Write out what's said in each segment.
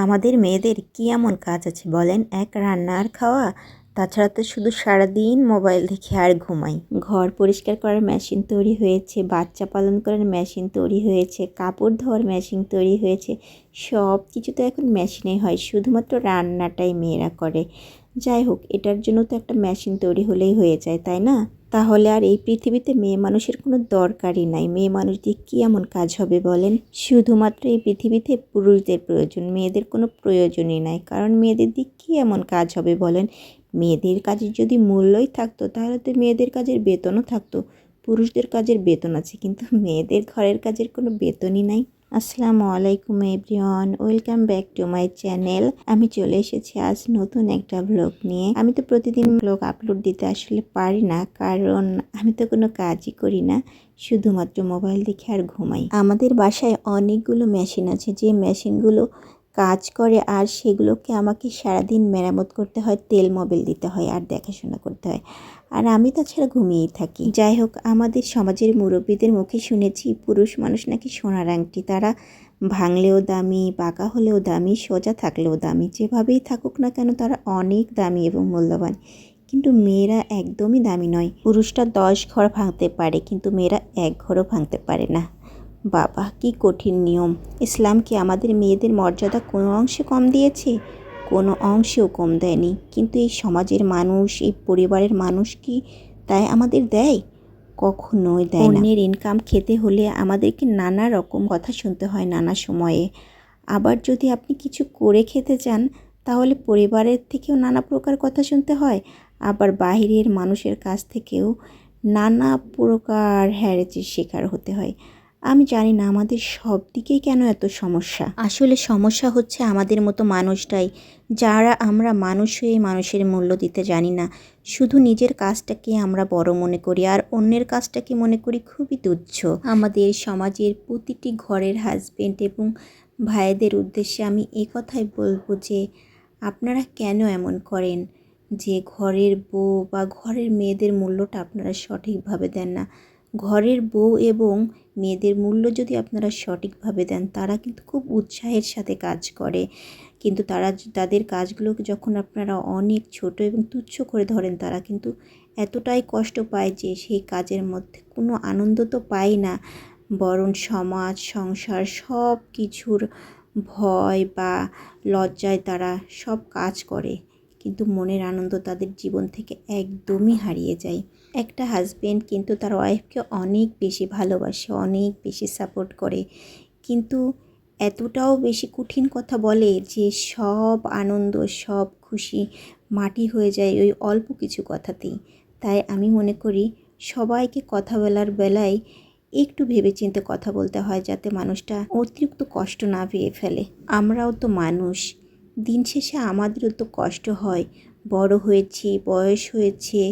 আমাদের মেয়েদের কি এমন কাজ আছে বলেন? এক রান্না আর খাওয়া, তাছাড়া তো শুধু সারাদিন মোবাইল দেখে আর ঘুমাই। ঘর পরিষ্কার করার মেশিন তৈরি হয়েছে, বাচ্চা পালন করার মেশিন তৈরি হয়েছে, কাপড় ধোয়ার মেশিন তৈরি হয়েছে, সব কিছু তো এখন মেশিনেই হয়, শুধুমাত্র রান্নাটাই মেয়েরা করে। যাই হোক, এটার জন্য তো একটা মেশিন তৈরি হলেই হয়ে যায়, তাই না? তাহলে আর এই পৃথিবীতে মেয়ে মানুষের কোনো দরকারই নাই। মেয়ে মানুষ দিয়ে কী এমন কাজ হবে বলেন? শুধুমাত্র এই পৃথিবীতে পুরুষদের প্রয়োজন, মেয়েদের কোনো প্রয়োজনই নাই। কারণ মেয়েদের দিয়ে কী এমন কাজ হবে বলেন? মেয়েদের কাজের যদি মূল্যই থাকতো তাহলে তো মেয়েদের কাজের বেতনও থাকতো। পুরুষদের কাজের বেতন আছে, কিন্তু মেয়েদের ঘরের কাজের কোনো বেতনই নাই। আসসালামু আলাইকুম everyone, welcome back to my channel. আমি চলে এসেছি আজ নতুন একটা ব্লগ নিয়ে। আমি তো প্রতিদিন ব্লগ আপলোড দিতে আসলে পারি না, কারণ আমি তো কোনো কাজই করি না, শুধুমাত্র মোবাইল দেখে আর ঘুমাই। আমাদের বাসায় অনেকগুলো মেশিন আছে, যে মেশিনগুলো কাজ করে আর সেগুলোকে আমাকে সারাদিন মেরামত করতে হয়, তেল মোবিল দিতে হয় আর দেখাশোনা করতে হয়, আর আমি তাছাড়া ঘুমিয়েই থাকি। যাই হোক, আমাদের সমাজের মুরব্বীদের মুখে শুনেছি পুরুষ মানুষ নাকি সোনার আংটি, তারা ভাঙলেও দামি, বাঁকা হলেও দামি, সোজা থাকলেও দামি, যেভাবেই থাকুক না কেন তারা অনেক দামি এবং মূল্যবান। কিন্তু মেয়েরা একদমই দামি নয়। পুরুষরা 10 ঘর ভাঙতে পারে, কিন্তু মেয়েরা 1 ঘরও ভাঙতে পারে না। বাবা, কি কঠিন নিয়ম! ইসলাম কি আমাদের মেয়েদের মর্যাদা কোনো অংশে কম দিয়েছে? কোনো অংশেও কম দেয়নি। কিন্তু এই সমাজের মানুষ, এই পরিবারের মানুষ কি তাই আমাদের দেয়? কখনোই দেয় না। অন্যের ইনকাম খেতে হলে আমাদেরকে নানা রকম কথা শুনতে হয় নানা সময়ে। আবার যদি আপনি কিছু করে খেতে চান, তাহলে পরিবারের থেকেও নানা প্রকার কথা শুনতে হয়। আবার বাইরের মানুষের কাছ থেকেও নানা প্রকার হ্যারাসের শিকার হতে হয়। আমি জানি না আমাদের সব দিকেই কেন এত সমস্যা। আসলে সমস্যা হচ্ছে আমাদের মতো মানুষটাই, যারা আমরা মানুষ হয়ে মানুষের মূল্য দিতে জানি না। শুধু নিজের কাজটাকে আমরা বড় মনে করি আর অন্যের কাজটাকে মনে করি খুবই তুচ্ছ। আমাদের সমাজের প্রতিটি ঘরের হাজবেন্ড এবং ভাইদের উদ্দেশ্যে আমি এই কথাই বলবো যে আপনারা কেন এমন করেন যে ঘরের বউ বা ঘরের মেয়েদের মূল্যটা আপনারা সঠিকভাবে দেন না। ঘরের বউ এবং মেয়েদের মূল্য যদি আপনারা সঠিকভাবে দেন, তারা কিন্তু খুব উৎসাহের সাথে কাজ করে। কিন্তু তাদের কাজগুলোকে যখন আপনারা অনেক ছোট এবং তুচ্ছ করে ধরেন, তারা কিন্তু এতটাই কষ্ট পায় যে সেই কাজের মধ্যে কোনো আনন্দ তো পায় না, বরং সমাজ সংসার সব কিছুর ভয় বা লজ্জায় তারা সব কাজ করে, কিন্তু মনের আনন্দ তাদের জীবন থেকে একদমই হারিয়ে যায়। একটা হাজবেন্ড কিন্তু তার ওয়াইফকে অনেক বেশি ভালোবাসে, অনেক বেশি সাপোর্ট করে, কিন্তু এতটাও বেশি কঠিন কথা বলে যে সব আনন্দ, সব খুশি মাটি হয়ে যায় ওই অল্প কিছু কথাতেই। তাই আমি মনে করি সবাইকে কথা বলার বেলায় একটু ভেবেচিন্তে কথা বলতে হয়, যাতে মানুষটা অতিরিক্ত কষ্ট না পেয়ে ফেলে। আমরাও তো মানুষ, দিন শেষে আমাদেরও তো কষ্ট হয়। বড় হয়েছি, বয়স হয়েছে,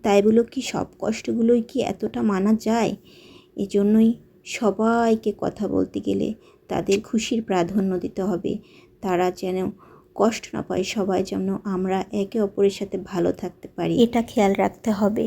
তাই বলে কি সব কষ্টগুলোই কি এতটা মানা যায়? এজন্যই সবাইকে কথা বলতে গেলে তাদের খুশির প্রাধান্য দিতে হবে। তারা যেন কষ্ট না পায়, সবাই যেন আমরা একে অপরের সাথে ভালো থাকতে পারি, এটা খেয়াল রাখতে হবে।